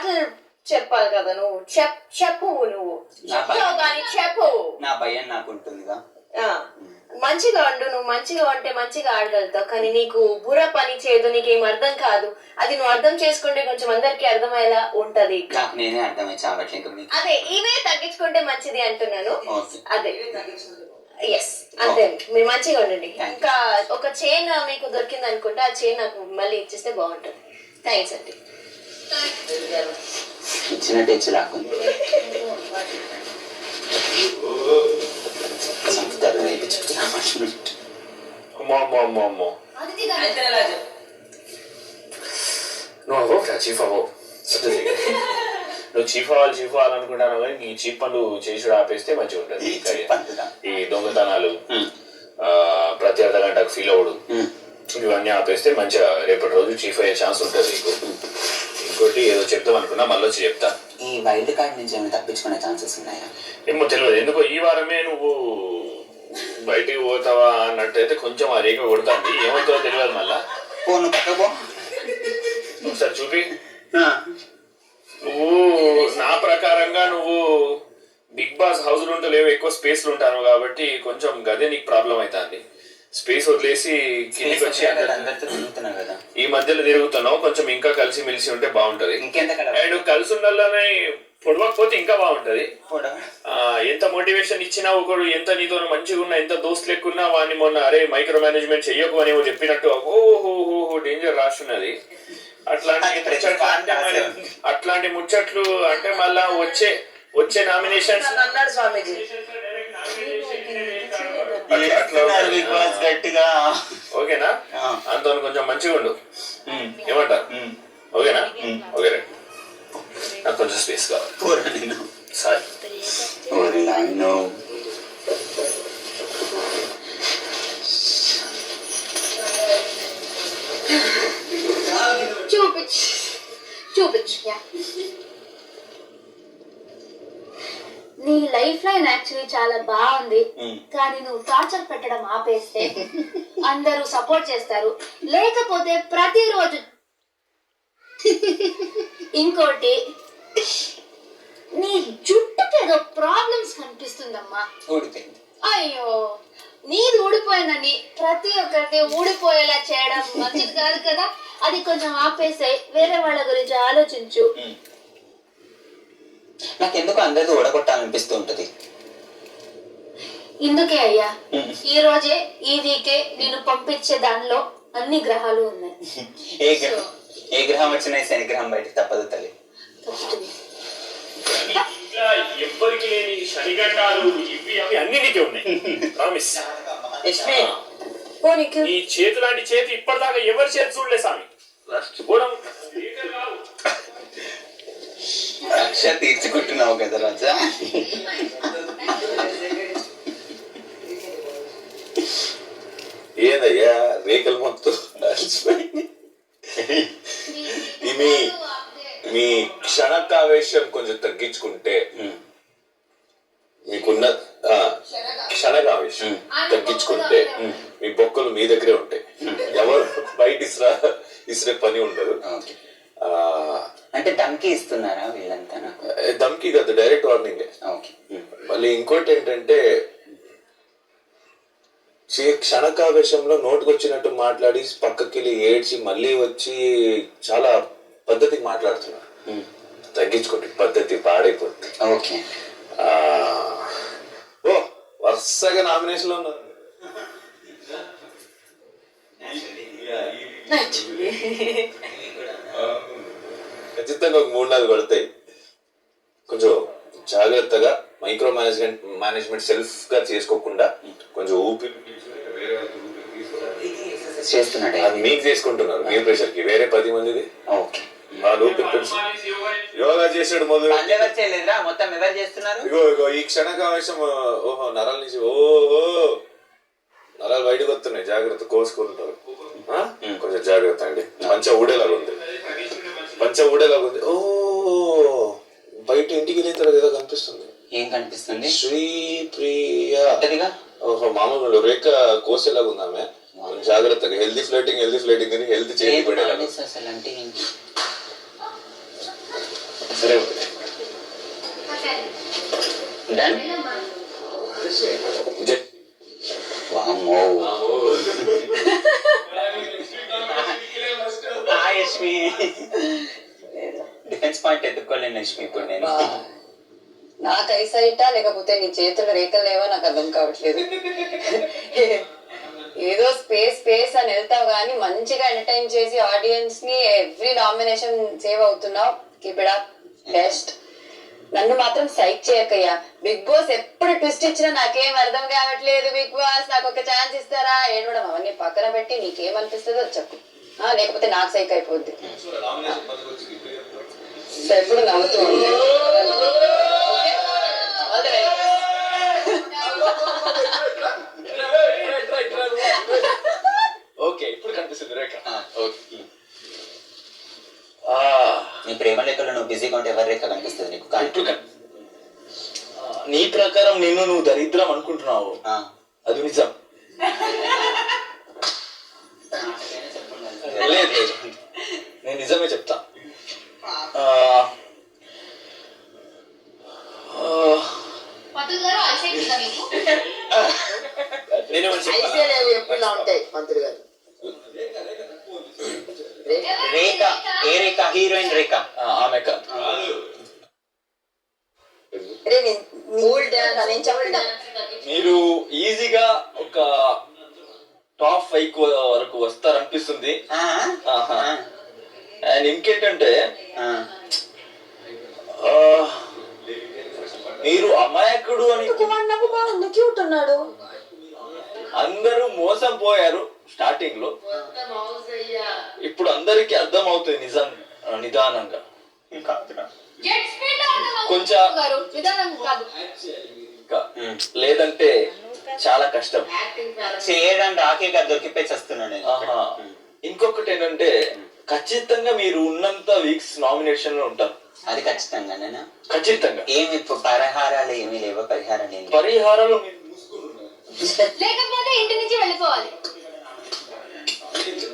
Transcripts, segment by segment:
మాటలు చెప్పాలి కదా నువ్వు. చెప్పు నువ్వు కానీ చెప్పు. నా భయం నాకు ఉంటుందిగా. మంచిగా ఉండు. నువ్వు మంచిగా ఉంటే మంచిగా ఆడగలుగుతావు. కానీ నీకు బుర్ర పని చేయదు, నీకేం అర్థం కాదు. అది నువ్వు అర్థం చేసుకుంటే కొంచెం అందరికి అర్థమయ్యేలా ఉంటది. నేనే అర్థమై చావట్లేదు. అదే ఇవే తగ్గించుకుంటే మంచిది అంటున్నాను. అదే ఎస్ అంతే. మీరు మంచిగా ఉండండి. ఇంకా ఒక చైన్ మీకు దొరికింది అనుకుంటే ఆ చైన్ నాకు మళ్ళీ ఇచ్చేస్తే బాగుంటుంది. థ్యాంక్స్ అండి. ఇచ్చినట్టు ఇచ్చి రాకుండా చీఫ్ అవ్వవు. నువ్వు చీఫ్ అవ్వాలనుకుంటాను కానీ ఈ చీఫ్ పనులు చేసుడు ఆపేస్తే మంచిగా ఉంటుంది. ఈ దొంగతనాలు, ప్రతి అర్ధ గంటకు ఫీల్ అవ్వడు, ఇవన్నీ ఆపేస్తే మంచిగా రేపటి రోజు చీఫ్ అయ్యే ఛాన్స్ ఉంటుంది నీకు. ఇంకోటి ఏదో చెప్తాం అనుకున్నా, మళ్ళీ వచ్చి చెప్తా. ఈ వైల్డ్ కార్డ్ నుంచి ఏమైనా తప్పించుకునే ఛాన్సెస్ ఉన్నాయా? ఏమో తెలియదు. ఎందుకో ఈ వారమే నువ్వు బయటికి పోతావా అన్నట్టయితే కొంచెం ఆ రేఖ కొడుతుంది. ఏమవుతుందో తెలియదు. మళ్ళా ఒకసారి చూపి. నువ్వు నా ప్రకారంగా నువ్వు బిగ్ బాస్ హౌస్ లో ఉంటలేవు, ఎక్కువ స్పేస్ లో ఉంటాను కాబట్టి కొంచెం గదే నీకు ప్రాబ్లం అవుతుంది. స్పేస్ వదిలేసి కిందికి వచ్చి ఈ మధ్యలో తిరుగుతున్నావు. కొంచెం ఇంకా కలిసి మెలిసి ఉంటే బాగుంటది. అండ్ కలిసి ఉండాలనే పొడవకపోతే ఇంకా బాగుంటది. ఎంత మోటివేషన్ ఇచ్చినా ఒకడు ఎంత నీతో మంచిగా ఉన్నా, ఎంత దోస్తు లెక్కున్నా వాడిని మొన్న అరే మైక్రో మేనేజ్మెంట్ చెయ్యకు అని చెప్పినట్టు ఓహో డేంజర్ రాస్తున్నది. అట్లాంటి ముచ్చట్లు అంటే మళ్ళా వచ్చే నామినేషన్స్ అన్నాడు స్వామీజీ. గట్టిగా ఓకేనా? అంత కొంచెం మంచిగా ఉండు. ఏమంటారు? ఓకేనా? Okay right. నాకు కొంచెం స్పేస్ కావాలి. సారీ. చూపించు. నీ లైఫ్ లైన్ యాక్చువల్లీ చాలా బాగుంది, కానీ నువ్వు టార్చర్ పెట్టడం ఆపేస్తే అందరూ సపోర్ట్ చేస్తారు. లేకపోతే ప్రతిరోజు ఇంకోటి నీ జుట్టుకి ఏదో ప్రాబ్లమ్స్ కనిపిస్తుందమ్మా. అయ్యో నీది ఊడిపోయిందని ప్రతి ఒక్కరిని ఊడిపోయేలా చేయడం మంచిది కాదు కదా. అది కొంచెం ఆపేసాయి, వేరే వాళ్ళ గురించి ఆలోచించు. నాకెందుకు అందరిది ఓడగొట్టాలనిపిస్తూ ఉంటది. ఇందుకే అయ్యా ఈ రోజే ఈ వీకే నేను పంపించే దానిలో అన్ని గ్రహాలు ఉన్నాయి. ఏ గ్రహం వచ్చినా శని గ్రహం బయటకు తప్పదు తల్లి. ఎవ్వరికి లేని శనిగండాలు ఇవి అవి అన్ని నీకే ఉన్నాయి. ప్రామిస్. నీ చేతి లాంటి చేతి ఇప్పటిదాకా ఎవరి చేతి చూడలే స్వామి. రక్ష తీర్చుకుంటున్నావు కదా రాజా. ఏదయ్యా రేఖలు మొత్తం మీ క్షణకావేశం కొంచెం తగ్గించుకుంటే, మీకున్న క్షణకావేశం తగ్గించుకుంటే మీ బొక్కలు మీ దగ్గరే ఉంటాయి. ఎవరు బయట ఇసిరే పని ఉండదు. అంటే ధమ్కి ఇస్తున్నారా వీళ్ళంతా? నాకు ధమ్కి కాదు, డైరెక్ట్ వార్నింగ్. మళ్ళీ ఇంకోటి ఏంటంటే క్షణకావేశంలో నోటుకొచ్చినట్టు మాట్లాడి పక్కకెళ్ళి ఏడ్చి మళ్ళీ వచ్చి చాలా పద్ధతికి మాట్లాడుతున్నారు. తగ్గించుకోండి, పద్ధతి పాడైపోతుంది. ఓకే. వరుసగా నామినేషన్ లో ఉన్నారు. ఖచ్చితంగా ఒక 3-4 కొడతాయి. కొంచెం జాగ్రత్తగా మైక్రో మేనేజ్మెంట్ సెల్ఫ్ గా చేసుకోకుండా కొంచెం ఊపిరి చేస్తున్నాడు. అది మీకు చేసుకుంటున్నారు మీ ప్రెషర్ కి. వేరే 10 మందిది వాళ్ళు ఊపిరి యోగా చేసాడు మొదలు. మొత్తం ఎవరు చేస్తున్నారు? ఇగో ఈ క్షణకావేశం. ఓహో నరాల నుంచి నరాలు బయటకు వస్తున్నాయి. జాగ్రత్త, కోసుకుంటారు. కొంచెం జాగ్రత్త అండి. పంచ ఊడేలాగా ఉంది. ఓ బయట ఇంటికి వెళ్ళిన తర్వాత ఏదో కనిపిస్తుంది. ఏం కనిపిస్తుంది? శ్రీప్రియ. ఓహో మామూలు రేఖ కోసేలాగా ఉంది ఆమె. జాగ్రత్తగా హెల్తీ ఫ్లైటింగ్ అని హెల్త్ చేసి పడేలాగా. సరే వదిలే. డన్. జై- వామ్మో. యష్మి డిఫెన్స్ పాయింట్ ఎత్తుకోలేను యష్మి ఇప్పుడు నేను. నాకు ఐసైటా లేకపోతే నీ చేతులు రేఖలు లేవా నాకు అర్థం కావట్లేదు. ఏదో స్పేస్ అని వెళ్తావు కానీ మంచిగా ఎంటర్టైన్ చేసి ఆడియన్స్ ని ఎవ్రీ నామినేషన్ సేవ్ అవుతున్నావు. Keep it up, best. నన్ను మాత్రం సైక్ చేయకయ్యా. బిగ్ బాస్ ఎప్పుడు ట్విస్ట్ ఇచ్చినా నాకేం అర్థం కావట్లేదు. బిగ్ బాస్ నాకు ఒక ఛాన్స్ ఇస్తారా? ఏడవడం అవన్నీ పక్కన పెట్టి నీకేమనిపిస్తుందో చెప్పు, లేకపోతే నాకు సైక్ అయిపోద్ది. సో ఎప్పుడు నవ్వుతూ ఉంది. All the very best. Okay ఇప్పుడు కనిపిస్తుంది రేఖ. ఓకే. నీ ప్రేమ లేఖలో నువ్వు బిజీగా ఉంటే ఎవరి రేఖ కనిపిస్తుంది నీకు? ఇప్పుడు నీ ప్రకారం నువ్వు దరిద్రం అనుకుంటున్నావు, అది నిజం. లేదు లేదు, నేను నిజమే చెప్తా. ఎప్పుడు ఉంటాయి మంత్రి గారు. రేఖ, ఏ రేఖ? హీరోయిన్ రేఖ. ఆమె కాదు. మీరు ఈజీగా ఒక టాప్ 5 వరకు వస్తారనిపిస్తుంది. అండ్ ఇంకేంటంటే మీరు అమాయకుడు అని క్యూట్ ఉన్నాడు. అందరూ మోసం పోయారు స్టార్టింగ్ లో. ఇప్పుడు అందరికి అర్థం అవుతుంది నిదానంగా. కొంచెం లేదంటే చాలా కష్టం చేయడానికి. ఆకే గారు దొరికిపోయి వస్తున్నాను. ఇంకొకటి ఏంటంటే ఖచ్చితంగా మీరు ఉన్నంత వీక్స్ నామినేషన్ లో ఉంటారు. అది ఖచ్చితంగా ఖచ్చితంగా. ఏమి పరిహారాలు ఏమి లేవా? పరిహారాలు లేకపోతే ఇంటి నుంచి వెళ్ళిపోవాలి.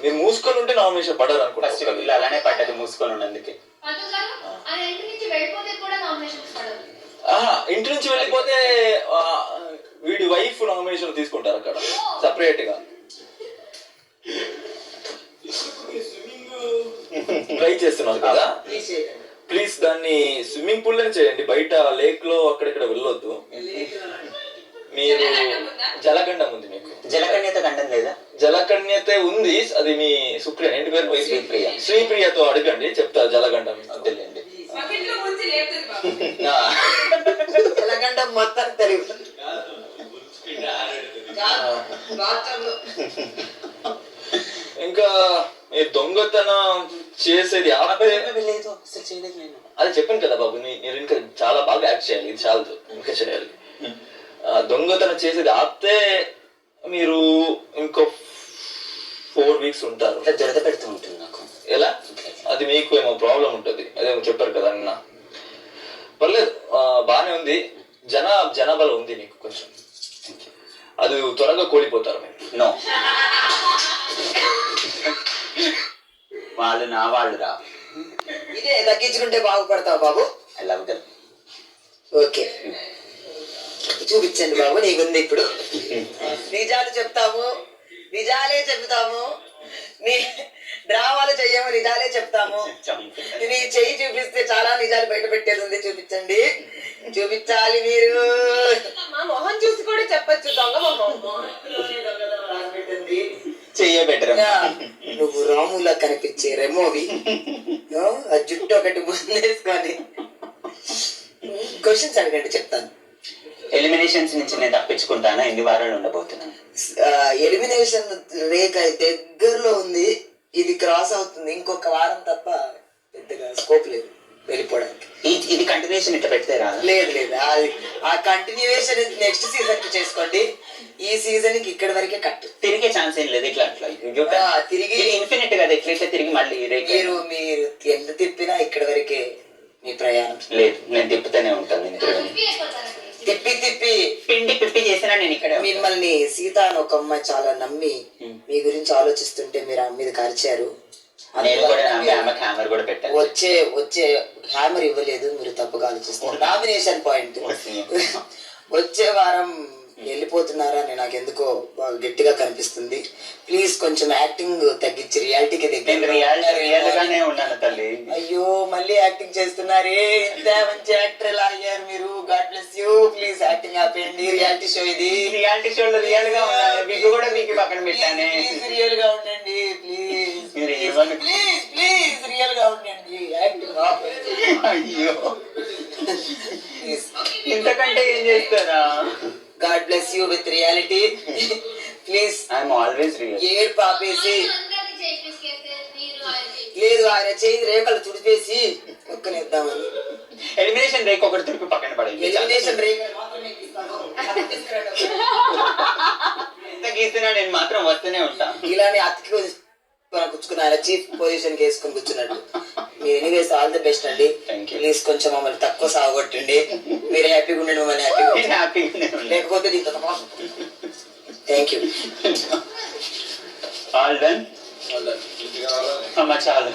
మీరు మూసుకొని ఉంటే నామినేషన్ పడరు అనుకుంటా. అలానే పడ్డది మూసుకొని ఉన్నందుకే. ఇంటి నుంచి వెళ్ళిపోతే కూడా నామినేషన్స్ పడదు. ఇంటి నుంచి వెళ్ళిపోతే వీడి వైఫ్ నామినేషన్ తీసుకుంటారు అక్కడ సపరేట్ గా. ట్రై చేస్తున్నారు కదా, ప్లీజ్ దాన్ని స్విమ్మింగ్ పూల్ లోనే చేయండి. బయట లేక్ లో అక్కడిక్కడ వెళ్ళొద్దు. మీరు జలగండం ఉంది మీకు. జలకన్యత గండం లేదా? జలకన్యత ఉంది, అది మీ సుప్రియ. ఏంటి పేరు? శ్రీప్రియ. శ్రీప్రియతో అడగండి, చెప్తా. జలగండం వద్దులేండి. జలగండం మొత్తం తెలియదు. ఇంకా మీరు దొంగతనం చేసేది లేదు, అసలు చేయలేదు నేను. అది చెప్పాను కదా బాబు, మీరు ఇంకా చాలా బాగా యాక్ట్ చేయాలి. ఇది చాలదు, ఇంకా చేయాలి. దొంగతనం చేసేది ఆపితే మీరు ఇంకో 4 వీక్స్ ఉంటారు. దురద పెడుతూ ఉంటుంది నాకు. ఎలా? అది మీకు ఏమో ప్రాబ్లం ఉంటుంది, అదేమో చెప్పారు కదా అన్న. పర్లేదు, బానే ఉంది. జనాభాలో ఉంది మీకు కొంచెం. అది త్వరగా కోల్పోతారు మీరు. నో, వాళ్ళు నా వాళ్ళు రా. ఇదే తగ్గించుకుంటే బాగుపడతావు బాబు. I love them. ఓకే, చూపించండి బాబు. నీకుంది ఇప్పుడు. నిజాలు చెప్తాము, నిజాలే చెప్తాము. నీ డ్రామాలు చెయ్యము, నిజాలే చెప్తాము. నీ చెయ్యి చూపిస్తే చాలా నిజాలు బయట పెట్టేది ఉంది. చూపించండి, చూపించాలి. మీరు మా మొహం చూసి కూడా చెప్పచ్చు. దొంగ మొహం చెయ్య బెటర్. నువ్వు రాములా కనిపించే రెమోవి. ఆ జుట్టు ఒకటి ముందేసుకొని క్వశ్చన్స్ అడగండి, చెప్తాను. ఎలిమినేషన్స్ నుంచి నేను తప్పించుకుంటానా? ఎన్ని వారాలు ఉండబోతున్నాను? ఎలిమినేషన్ రేఖ దగ్గరలో ఉంది. ఇది క్రాస్ అవుతుంది. ఇంకొక వారం తప్ప పెద్దగా స్కోప్ లేదు వెళ్ళిపోవడానికి. ఇది కంటిన్యూషన్ ఇట్లా పెడితే రాదు. లేదు లేదు, ఆ కంటిన్యూయేషన్ నెక్స్ట్ సీజన్ కి చేసుకోండి. ఈ సీజన్ కి ఇక్కడ వరకే కట్. తిరిగే ఛాన్స్ ఏం లేదు. ఇట్లా తిరిగి ఇన్ఫినిట్ కదా, ఇట్లయితే తిరిగి మళ్ళీ మీరు ఎంత తిప్పినా ఇక్కడ వరకే మీ ప్రయాణం. లేదు, నేను తిప్పుతూనే ఉంటాను. తిప్పి పిండి పిప్పి చేసినా నేను ఇక్కడ. మిమ్మల్ని సీత అని ఒక అమ్మాయి చాలా నమ్మి మీ గురించి ఆలోచిస్తుంటే మీరు ఆమె మీద కరిచారు. నేను కూడా ఆమె కెమెరా కూడా పెట్టాను. వచ్చే హ్యామర్ ఇవ్వలేదు, మీరు తప్పుగా ఆలోచిస్తారు. నామినేషన్ పాయింట్ వచ్చే వారం వెళ్ళిపోతున్నారా అని నాకు ఎందుకో బాగా గట్టిగా కనిపిస్తుంది. ప్లీజ్ కొంచెం యాక్టింగ్ తగ్గించి రియాలిటీకి నేను రియల్ గానే ఉన్నాను తల్లి. అయ్యో మళ్ళీ యాక్టింగ్ చేస్తున్నారే, ఇంత మంచి యాక్టర్ ఎలా అయ్యారు మీరు. God bless you. Please acting ఆపేయండి, రియాలిటీ షో ఇది. రియాలిటీ షోలో రియల్ గా ఉన్నాను, మీకు కూడా మీకు పక్కన పెట్టానే. రియల్ గా ఉండండి ప్లీజ్, ప్లీజ్ ప్లీజ్ రియల్ గా ఉండండి, యాక్టింగ్ ఆపేయండి. అయ్యో ఇంతకంటే ఏం చేస్తారా. God bless you with reality. Please I'm always real. ఏడు పాపేసి లేదు, ఆయన చేయి రేఖలు తుడిపేసి ఒక్కనేద్దామని. ఎలిమినేషన్ రేక్ ఒకటి తిరిగి పక్కన పడేది. ఎలిమినేషన్ రేఖలు మాత్రమే తీస్తాను. ఎంత గీసినా నేను మాత్రం వస్తూనే ఉంటా. ఇలానే అతికి కూర్చుకున్న ఆయన చీఫ్ పొజిషన్ కి వేసుకొని కూర్చున్నట్టు. మీరు ఎనీవేస్ ఆల్ ది బెస్ట్ అండి. Thank you. ప్లీజ్ కొంచెం మమ్మల్ని తక్కువ సాగొట్టండి. మీరు హ్యాపీగా ఉండండి, మమ్మల్ని హ్యాపీగా లేకపోతే దీంతో థ్యాంక్ యూ. ఆల్ డన్ అమ్మ, చాలు.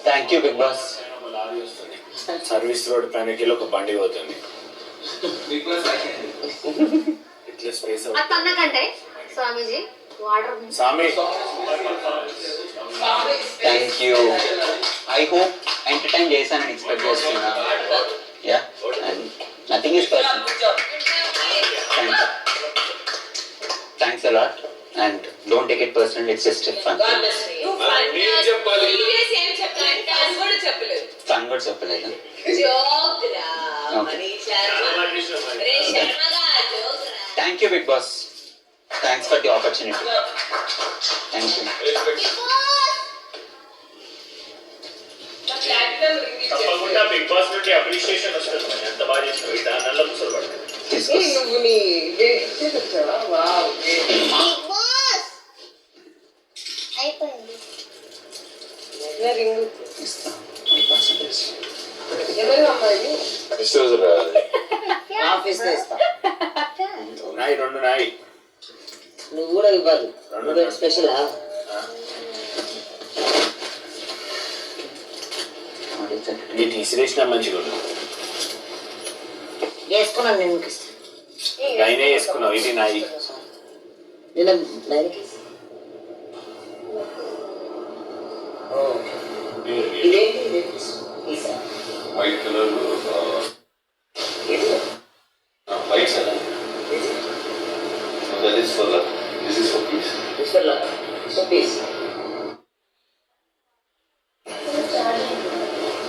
Thank you big boss. Service road పైనకి ఒక బండి పోతుంది. ఇట్లా స్పేస్ అన్నకంటే స్వామీజీ వాటర్ సామి. Thank you. I hope entertain చేశానని ఎక్స్పెక్ట్ చేస్తున్నా. Yeah, and nothing is personal. Thanks a lot and don't take it personal, it's just fun. Fun కూడా చెప్పలేదు. Thank you big boss. Thanks for the opportunity. Thank you. తప్పకుండా big boss నుండి appreciation వస్తుంది. మరి ఎంత బాగా చేసినావు, దాని నల్ల ముసలు పడుతుంది. నువ్వు నీ అయిపోయింది. రింగు ఇస్తా 5%. ఎవరు అమ్మాయి ఆఫీస్ లో ఇస్తా. నాయి 2 నాయి. నువ్వు కూడా ఇవ్వాలి. స్పెషల్ ఇది తీసిరేసిన మంచిగా ఉంది. వేసుకున్నాను నేను మీకు అయినా వేసుకున్నావు. ఇది నాయి. నేను దానికి ఇదేంటి white colour white colour that is for love, this is for peace. Peace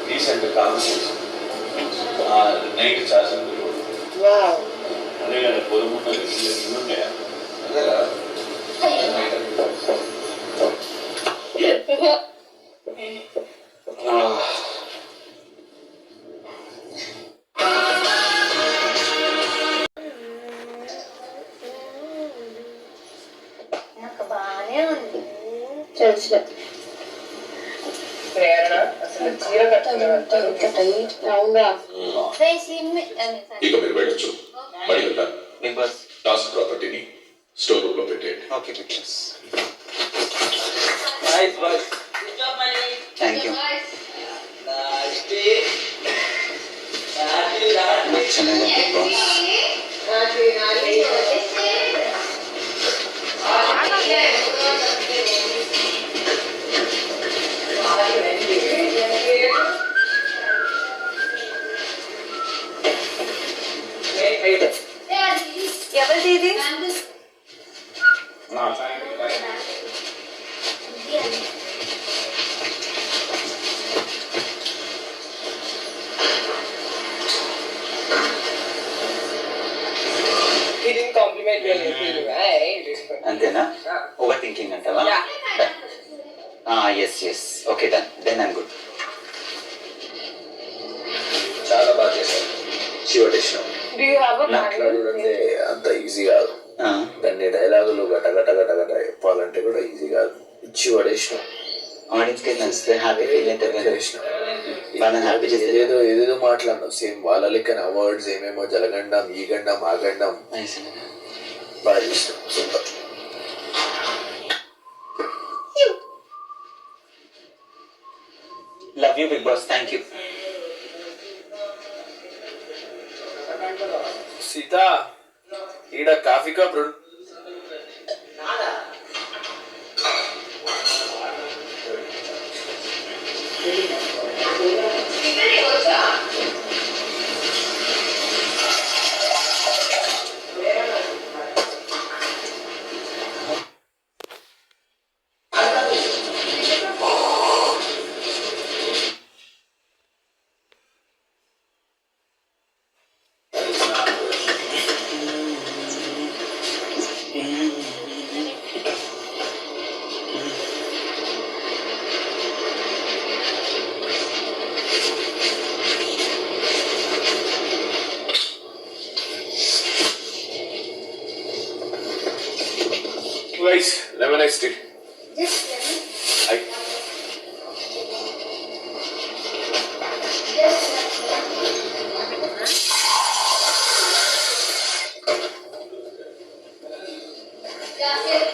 Peace and the calmness. Night charging the road. Wow అదే కదా పొలమున్న ఉన్నాయా. అదే కదా నాకు బాగానే ఉంది. తెలుసు. ప్రేరణ అసలు చీర టైట్ అవునా. ఇక మీరు వెళ్ళొచ్చు. బడి వెళ్తాను. Big boss. టాస్క్ ప్రాపర్టీని స్టోర్ రూమ్ లో పెట్టేయండి. Okay big boss. Thank you. నచ్చలేదు బిగ్ బాస్. ఎవరిది ఇది? అంతేనా? ఓవర్ థింకింగ్ అంటావా? Yes yes okay then I'm good. చాలా బాగా చేశారు. శివటేశ్వరం మాట్లాడు అంటే అంత ఈజీ కాదు. దాన్ని డైలాగులు గట గట గట గట చెప్పాలంటే కూడా ఈజీ కాదు. ఇచ్చి పడేసిన ఆడియన్స్ కి నచ్చితే హ్యాపీ ఫీల్ అవుతారు కదా. వాళ్ళని హ్యాపీ చేస్తే ఏదేదో ఏదేదో మాట్లాడినాం. సేమ్ వాళ్ళ లెక్కన అవార్డ్స్ ఏమేమో జలగండం ఈ గండం ఆ గండం బాగా చేసినాం. Super. Love you big boss, thank you. Sita ఈడ coffee cup guys, lemon iced tea. Just lemon. I- Yeah,